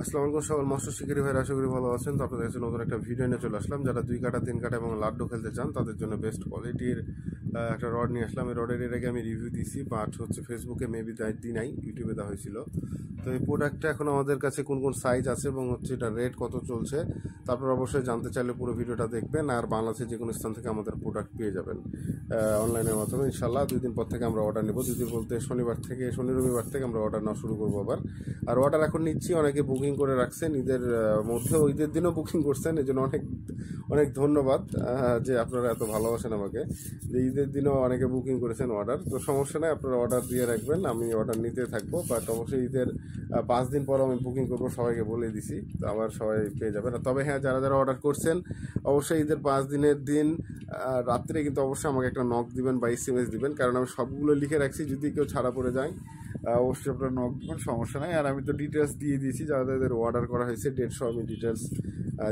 আসসালামু আলাইকুম সকল মৎস্য শিকারী ভাইরা, আশা করি ভালো আছেন। তো আপনাদের কাছে নতুন একটা ভিডিও নিয়ে চলে আসলাম। যারা 2 কাটা 3 কাটা এবং লাড্ডু খেলতে চান তাদের জন্য বেস্ট কোয়ালিটির একটা রড নিয়ে আসলাম। এই রডের এর আগে আমি রিভিউ দিয়েছি, বাট হচ্ছে ফেসবুকে মেবি দিই নাই, ইউটিউবে দেওয়া হয়েছিল। তো এই প্রোডাক্টটা এখন আমাদের কাছে কোন কোন সাইজ আছে এবং হচ্ছে এটা রেট কত চলছে, তারপর অবশ্যই জানতে চাইলে পুরো ভিডিওটা দেখবেন। আর বাংলাদেশের যে কোনো স্থান থেকে আমাদের প্রোডাক্ট পেয়ে যাবেন অনলাইনের মাধ্যমে। ইনশাল্লাহ 2 দিন পর থেকে আমরা অর্ডার নেব। 2 দিন বলতে শনি রবিবার থেকে আমরা অর্ডার নেওয়া শুরু করবো আবার। আর অর্ডার এখন নিচ্ছি, অনেকে বুকিং করে রাখছেন ঈদের মধ্যেও, ঈদের দিনও বুকিং করছেন, এই জন্য অনেক অনেক ধন্যবাদ যে আপনারা এত ভালোবাসেন আমাকে। যে ঈদের দিনও অনেকে বুকিং করেছেন অর্ডার, তো সমস্যা নেই, আপনারা অর্ডার দিয়ে রাখবেন, আমি অর্ডার নিতে থাকবো। বাট অবশ্যই ঈদের 5 দিন পর আমি বুকিং করবো, সবাইকে বলে দিছি, তো আবার সবাই পেয়ে যাবেন। তবে হ্যাঁ, যারা যারা অর্ডার করছেন অবশ্যই ঈদের 5 দিনের দিন রাত্রে কিন্তু অবশ্যই আমাকে একটা নক দিবেন বা SMS দিবেন, কারণ আমি সবগুলো লিখে রাখছি, যদি কেউ ছাড়া পড়ে যায় অবশ্যই আপনারা নক দেবেন, সমস্যা নাই। আর আমি তো ডিটেলস দিয়ে দিয়েছি, যাদের অর্ডার করা হয়েছে 150 আমি ডিটেলস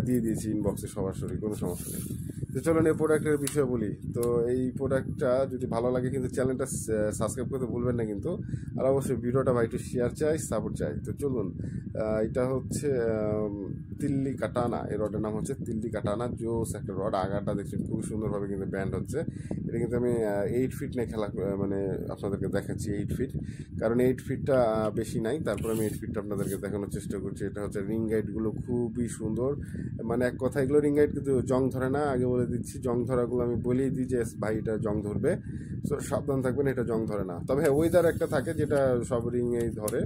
দিয়ে দিয়েছি ইনবক্সে সরাসরি, কোনো সমস্যা নেই। তো চলুন এই প্রোডাক্টের বিষয়ে বলি। তো এই প্রোডাক্টটা যদি ভালো লাগে কিন্তু চ্যানেলটা সাবস্ক্রাইব করতে ভুলবেন না কিন্তু। আর অবশ্যই ভিডিওটা ভাই একটু শেয়ার চাই, সাপোর্ট চাই। তো চলুন, এটা হচ্ছে তিল্লি কাটানা, এই রডের নাম হচ্ছে তিল্লি কাটানা। জোস একটা রড, আগাটা দেখছেন খুবই সুন্দরভাবে কিন্তু ব্যান্ড হচ্ছে। এটা কিন্তু আমি 8 ফিট নিয়ে খেলা মানে আপনাদেরকে দেখাচ্ছি 8 ফিট, কারণ 8 ফিটটা বেশি নাই, তারপর আমি 8 ফিটটা আপনাদেরকে দেখানোর চেষ্টা করছি। এটা হচ্ছে রিং গাইডগুলো খুবই সুন্দর, মানে এক কথা এগুলো রিং গাইড কিন্তু জং ধরে না, আগে বলে দিচ্ছি। জং ধরাগুলো আমি বলেই দিই যে ভাই এটা জং ধরবে, তো সাবধান থাকবেন, এটা জং ধরে না। তবে হ্যাঁ, ওয়েদার একটা থাকে যেটা সব রিংয়েই ধরে,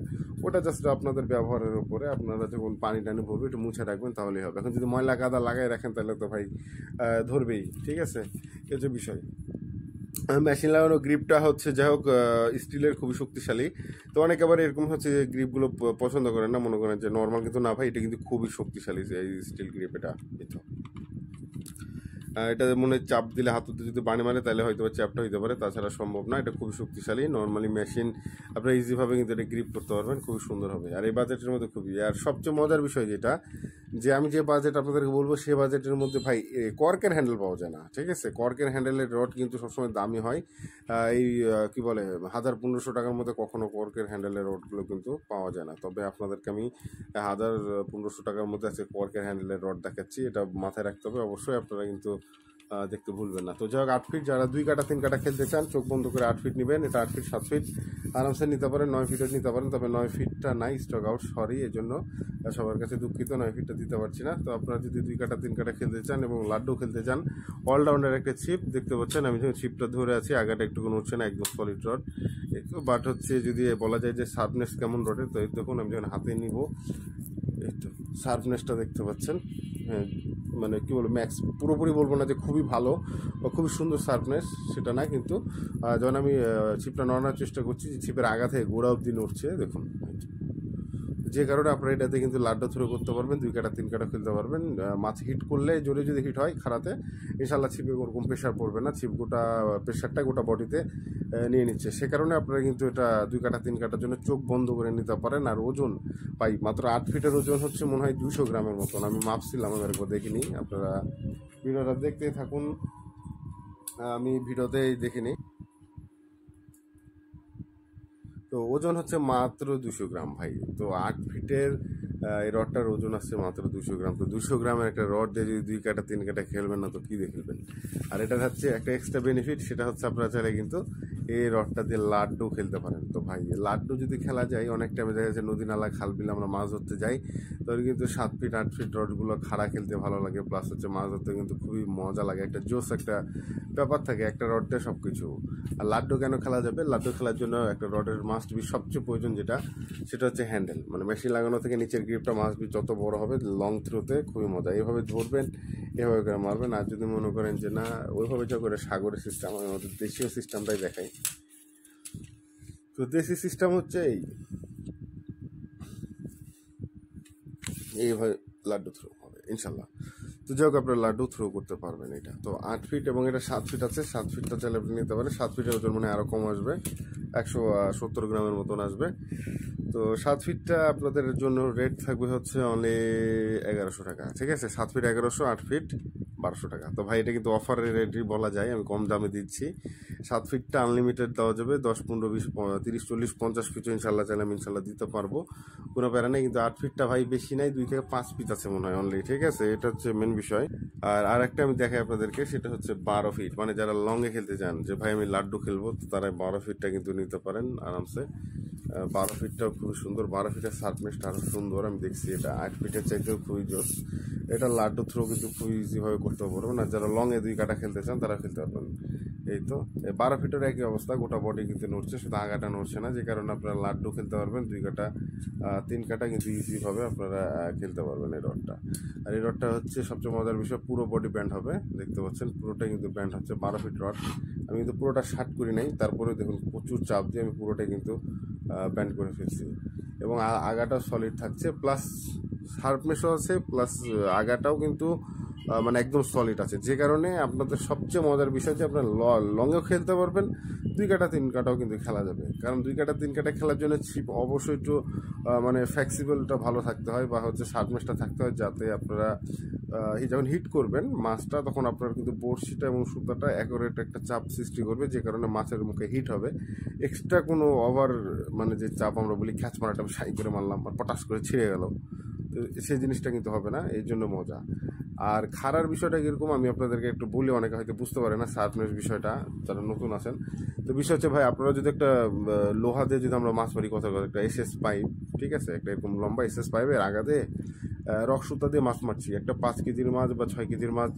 ওটা জাস্ট আপনাদের ব্যবহারের উপরে। আপনারা যখন পানি টানি ভরবে একটু মুছে রাখবেন তাহলেই হবে। এখন যদি ময়লা কাদা লাগাই রাখেন তাহলে তো ভাই ধরবেই, ঠিক আছে, এই হচ্ছে বিষয়। মেশিন লাগানো গ্রিপটা হচ্ছে যাই হোক স্টিলের, খুবই শক্তিশালী। তো অনেকে আবার এরকম হচ্ছে যে গ্রিপগুলো পছন্দ করেন না, মনে করেন যে নর্মাল, কিন্তু না ভাই, এটা কিন্তু খুবই শক্তিশালী এই স্টিল গ্রিপ। এটা মনে হয় চাপ দিলে হাতুতে যদি পানি মারে তাহলে হয়তো চাপটা হইতে পারে, তাছাড়া সম্ভব না। এটা খুবই শক্তিশালী, নর্মালি মেশিন আপনারা ইজিভাবে কিন্তু এটা গ্রিপ করতে পারবেন, খুবই সুন্দর হবে। আর এই বাজেটের মধ্যে খুবই, আর সবচেয়ে মজার বিষয় যেটা, যে আমি যে বাজেট আপনাদেরকে বলবো সেই বাজেটের মধ্যে ভাই কর্কের হ্যান্ডেল পাওয়া যায় না, ঠিক আছে। কর্কের হ্যান্ডেলের রড কিন্তু সবসময় দামি হয়। এই কি বলে 1000-1500 টাকার মধ্যে কখনো কর্কের হ্যান্ডেলের রডগুলো কিন্তু পাওয়া যায় না। তবে আপনাদেরকে আমি 1000-1500 টাকার মধ্যে আছে কর্কের হ্যান্ডেলের রড দেখাচ্ছি, এটা মাথায় রাখতে হবে অবশ্যই, আপনারা কিন্তু দেখতে ভুলবেন না। তো যাই হোক, 8 ফিট যারা 2 কাটা 3 কাটা খেলতে চান চোখ বন্ধ করে 8 ফিট নেবেন। এটা 8 ফিট 7 ফিট আরামসে নিতে পারেন, 9 ফিটও নিতে পারেন। তবে 9 ফিটটা নাই, স্টক আউট, সরি, এই জন্য সবার কাছে দুঃখিত, 9 ফিটটা দিতে পারছি না। তো আপনারা যদি 2 কাটা 3 কাটা খেলতে চান এবং লাড্ডু খেলতে চান, অলরাউন্ডার একটা ছিপ দেখতে পাচ্ছেন, আমি যখন ছিপটা ধরে আছি, আগাটা একটু কোনো উঠছে না, একদম সলিড রড। একটু বাট হচ্ছে যদি বলা যায় যে শার্পনেস কেমন রডের, তো দেখুন আমি যখন হাতে নিব, এই তো শার্পনেসটা দেখতে পাচ্ছেন। হ্যাঁ, মানে কী বলবো, ম্যাক্স পুরোপুরি বলবো না যে খুবই ভালো বা খুবই সুন্দর শার্পনেস, সেটা না, কিন্তু যখন আমি ছিপটা নড়ানোর চেষ্টা করছি, ছিপের আগা থেকে গোড়া অব্দি নড়ছে দেখুন, যে কারণে আপনারা এটাতে কিন্তু লাড্ডু থ্রো করতে পারবেন, 2 কাটা 3 কাটা খেলতে পারবেন। মাছ হিট করলে, জোরে যদি হিট হয় খাড়াতে, ইনশাল্লাহ ছিপে ওরকম প্রেশার পড়বে না, ছিপ গোটা প্রেশারটা গোটা বডিতে নিয়ে নিচ্ছে। সে কারণে আপনারা কিন্তু এটা 2 কাটা 3 কাটার জন্য চোখ বন্ধ করে নিতে পারেন। আর ওজন পাই মাত্র 8 ফিটের ওজন হচ্ছে মনে হয় 200 গ্রামের মতন, আমি মাপছিলাম, আমি একবার দেখিনি। আপনারা ভিডিওটা দেখতেই থাকুন, আমি ভিডিওতেই দেখিনি। তো ওজন হচ্ছে মাত্র 200 গ্রাম ভাই। তো 8 ফিটের এই রডটার ওজন আসছে মাত্র 200 গ্রাম। তো 200 গ্রামের একটা রড দিয়ে যদি 2 কাটা 3 কাটা খেলবেন না তো কি দিয়ে খেলবেন। আর এটার হচ্ছে একটা এক্সট্রা বেনিফিট, সেটা হচ্ছে আপনারা চাইলে কিন্তু এই রডটা দিয়ে লাড্ডু খেলতে পারেন। তো ভাই লাড্ডু যদি খেলা যায়, অনেক টাইমে দেখা যাচ্ছে নদী নালা খাল বিলে আমরা মাছ ধরতে যাই, তখন কিন্তু 7 ফিট 8 ফিট রডগুলো খাড়া খেলতে ভালো লাগে, প্লাস হচ্ছে মাছ ধরতে কিন্তু খুবই মজা লাগে, একটা জোস একটা ব্যাপার থাকে একটা রড দিয়ে সব কিছু। আর লাড্ডু কেন খেলা যাবে, লাড্ডু খেলার জন্য একটা রডের মাস্ট বি সবচেয়ে প্রয়োজন যেটা, সেটা হচ্ছে হ্যান্ডেল, মানে মেশিন লাগানো থেকে নিচের গ্রিপটা মাস্ট বি যত বড় হবে, লং থ্রোতে খুবই মজা। এইভাবে ধরবেন, এভাবে করে মারবেন। আর যদি মনে করেন যে না ওইভাবে যা করে সাগরের সিস্টেম, আমি আমাদের দেশীয় সিস্টেমটাই দেখাই। তো দেশি সিস্টেম হচ্ছে এইভাবে লাড্ডু থ্রো হবে ইনশাল্লাহ। তো যাই হোক, আপনার লাড্ডু থ্রো করতে পারবেন। এটা তো 8 ফিট এবং এটা 7 ফিট আছে, 7 ফিটটা চাইলে আপনি নিতে পারেন। 7 ফিটের ওজন মানে আরও কম আসবে, 170 গ্রামের মতন আসবে। তো 7 ফিটটা আপনাদের জন্য রেট থাকবে হচ্ছে অনলি 1100 টাকা, ঠিক আছে। 7 ফিট 1100, 8 ফিট 1200 টাকা। তো ভাই এটা কিন্তু অফারের রেটই বলা যায়, আমি কম দামে দিচ্ছি। 7 ফিটটা আনলিমিটেড দেওয়া যাবে, 10, 15, 20, 30, 40, 50 ফিটও ইনশাল্লাহ চাইলে আমি ইনশাল্লাহ দিতে পারবো, কোনো প্যারা নেই। কিন্তু 8 ফিটটা ভাই বেশি নাই, 2 থেকে 5 পিস আছে মনে হয় অনলি, ঠিক আছে। এটা হচ্ছে মেন বিষয়। আর একটা আমি দেখাই আপনাদেরকে, সেটা হচ্ছে 12 ফিট, মানে যারা লংয়ে খেলতে চান যে ভাই আমি লাড্ডু খেলবো, তো তারা 12 ফিটটা কিন্তু নিতে পারেন আরামসে। 12 ফিটটাও খুবই সুন্দর, 12 ফিটের সার্ফনেসটা আরও সুন্দর, আমি দেখছি এটা 8 ফিটের চাইতেও খুবই জোস। এটা লাড্ডু থ্রো কিন্তু খুবই ইজিভাবে করতে পারবেন, আর যারা লংয়ে 2 কাটা খেলতে চান তারা খেলতে পারবেন। এই তো 12 ফিটের একই অবস্থা, গোটা বডি কিন্তু নড়ছে, শুধু আগাটা নড়ছে না, যে কারণে আপনারা লাড্ডু খেলতে পারবেন। 2 কাটা 3 কাটা কিন্তু ইজিভাবে আপনারা খেলতে পারবেন এই রডটা। আর এই রডটা হচ্ছে সবচেয়ে মজার বিষয়, পুরো বডি ব্যান্ড হবে, দেখতে পাচ্ছেন পুরোটাই কিন্তু ব্যান্ড হচ্ছে। 12 ফিট রড, আমি কিন্তু পুরোটা শার্ট করি নাই, তারপরে দেখুন প্রচুর চাপ দিয়ে আমি পুরোটাই কিন্তু ব্যান্ড করে ফেলছি। এবং আগাটা সলিড থাকছে, প্লাস শার্পনেসও আছে, প্লাস আগাটাও কিন্তু মানে একদম সলিড আছে, যে কারণে আপনাদের সবচেয়ে মজার বিষয় যে আপনার লংয়েও খেলতে পারবেন, 2 কাটা 3 কাটাও কিন্তু খেলা যাবে। কারণ 2 কাটা 3 কাটা খেলার জন্য ছিপ অবশ্যই একটু মানে ফ্লেক্সিবলটা ভালো থাকতে হয়, বা হচ্ছে শার্পনেসটা থাকতে হয়, যাতে আপনারা যখন হিট করবেন মাছটা, তখন আপনার কিন্তু বড়শিটা এবং সুতাটা অ্যাকুরেট একটা চাপ সৃষ্টি করবে, যে কারণে মাছের মুখে হিট হবে। এক্সট্রা কোনো ওভার মানে যে চাপ আমরা বলি খ্যাচ মারাটা সাই করে মারলাম আর পটাশ করে ছিঁড়ে গেল, তো সেই জিনিসটা কিন্তু হবে না, এই জন্য মজা। আর খাড়ার বিষয়টা কীরকম আমি আপনাদেরকে একটু বলি, অনেকে হয়তো বুঝতে পারে না শার্পনেস বিষয়টা, যারা নতুন আছেন। তো বিষয় হচ্ছে ভাই, আপনারা যদি একটা লোহা দিয়ে যদি আমরা মাছ মারি, কথা একটা এসএস পাইপ, ঠিক আছে, একটা এরকম লম্বা এসএস পাইপের আগাতে রক সুতা দিয়ে মাছ মারছি, একটা 5 কেজির মাছ বা 6 কেজির মাছ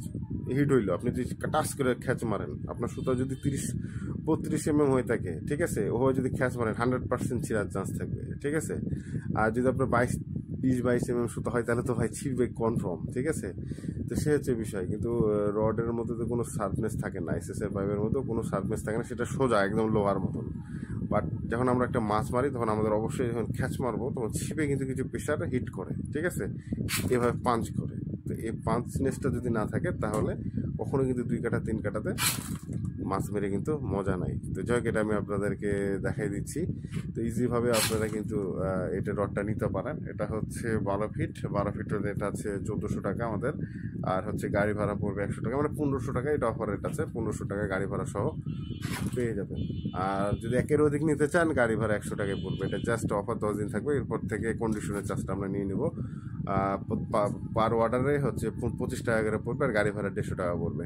হিট হইলো, আপনি যদি টাচ করে খ্যাচ মারেন, আপনার সুতা যদি 30-32 হয়ে থাকে, ঠিক আছে, ও যদি খ্যাচ মারেন 100% ছিঁড়ার চান্স থাকবে, ঠিক আছে। আর যদি আপনার 20-22 সুতা হয়, তাহলে তো ভাই ছিঁড়বে কনফার্ম, ঠিক আছে। তো সে হচ্ছে বিষয়। কিন্তু রডের মধ্যে তো কোনো শার্পনেস থাকে না, এসএসের পাইপের মধ্যেও কোনো শার্পনেস থাকে না, সেটা সোজা একদম লোহার মতন। বাট যখন আমরা একটা মাছ মারি, তখন আমাদের অবশ্যই যখন খ্যাচ মারবো, তখন ছিপে কিন্তু কিছু প্রেশার হিট করে, ঠিক আছে, এভাবে পাঞ্চ করে। তো এই পাঞ্চনেসটা যদি না থাকে, তাহলে কখনো কিন্তু 2 কাটা 3 কাটাতে মাছ মেরে কিন্তু মজা নাই। তো যাই হোক, এটা আমি আপনাদেরকে দেখাই দিচ্ছি। তো ইজিভাবে আপনারা কিন্তু এটা রডটা নিতে পারেন। এটা হচ্ছে 12 ফিট, 12 ফিটের রেট আছে 1400 টাকা আমাদের, আর হচ্ছে গাড়ি ভাড়া পড়বে 100 টাকা, মানে 1500 টাকা, এটা অফার রেট আছে, 1500 টাকা গাড়ি ভাড়া সহ পেয়ে যাবেন। আর যদি 1-এর অধিক নিতে চান, গাড়ি ভাড়া 100 টাকায় পড়বে। এটা জাস্ট অফার 10 দিন থাকবে, এরপর থেকে কন্ডিশনের চার্জটা আমরা নিয়ে নেব। পার অর্ডারে হচ্ছে 25 টাকা করে পড়বে, আর গাড়ি ভাড়া 150 টাকা পড়বে।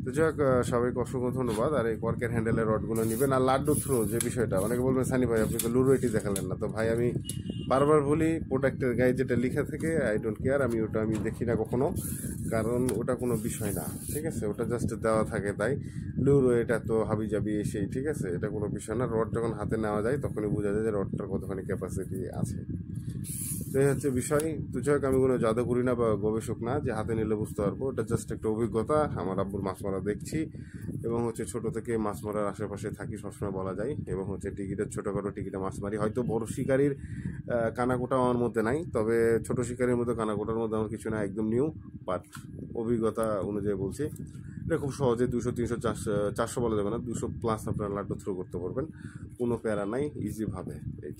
তো যাই হোক, সবাইকে অসংখ্য ধন্যবাদ। আর এই কর্কের হ্যান্ডেলের রডগুলো নেবেন। আর লাড্ডু থ্রো যে বিষয়টা, অনেকে বলবেন সানি ভাই আপনি তো লুরো এটি দেখালেন না। তো ভাই আমি বারবার বলি, প্রোডাক্টের গায়ে যেটা লেখা থাকে আই ডোন্ট কেয়ার, ওটা আমি দেখি না কখনো, কারণ ওটা কোনো বিষয় না, ঠিক আছে, ওটা জাস্ট দেওয়া থাকে তাই। লুরো এটা তো হাবি জাবি সেই, ঠিক আছে, এটা কোনো বিষয় না। রড যখন হাতে নেওয়া যায়, তখনই বোঝা যায় যে রডটার কতখানি ক্যাপাসিটি আছে। তো এই হচ্ছে বিষয়। তো যাই হোক, আমি কোনো জাদুকরি না বা গবেষক না যে হাতে নিলে বুঝতে পারবো, এটা জাস্ট একটা অভিজ্ঞতা। আমার আব্বুর মাছ মারা দেখছি, এবং হচ্ছে ছোট থেকে মাছ মারার আশেপাশে থাকি সবসময় বলা যায়, এবং হচ্ছে টিকিটের ছোটোখাটো টিকিটে মাছ মারি। হয়তো বড় শিকারির কানাকোটা আমার মধ্যে নাই, তবে ছোট শিকারির মধ্যে কানাকোটার মধ্যে আমার কিছু না, একদম নিউ। বাট অভিজ্ঞতা অনুযায়ী বলছি, এটা খুব সহজে 200, 300, 400 বলা যাবে না, 200+ আপনারা লাড্ডু থ্রো করতে পারবেন, কোনো প্যারা নাই, ইজিভাবে। এই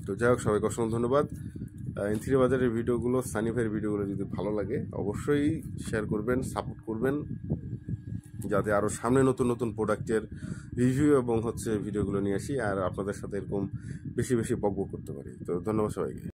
তো যাই হোক, সবাইকে অসংখ্য ধন্যবাদ। M3 বাজারের ভিডিওগুলো, সানি ভাইয়ের ভিডিওগুলো যদি ভালো লাগে, অবশ্যই শেয়ার করবেন, সাপোর্ট করবেন, যাতে আরও সামনে নতুন নতুন প্রোডাক্টের রিভিউ এবং হচ্ছে ভিডিওগুলো নিয়ে আসি, আর আপনাদের সাথে এরকম বেশি বেশি বকবক করতে পারি। তো ধন্যবাদ সবাইকে।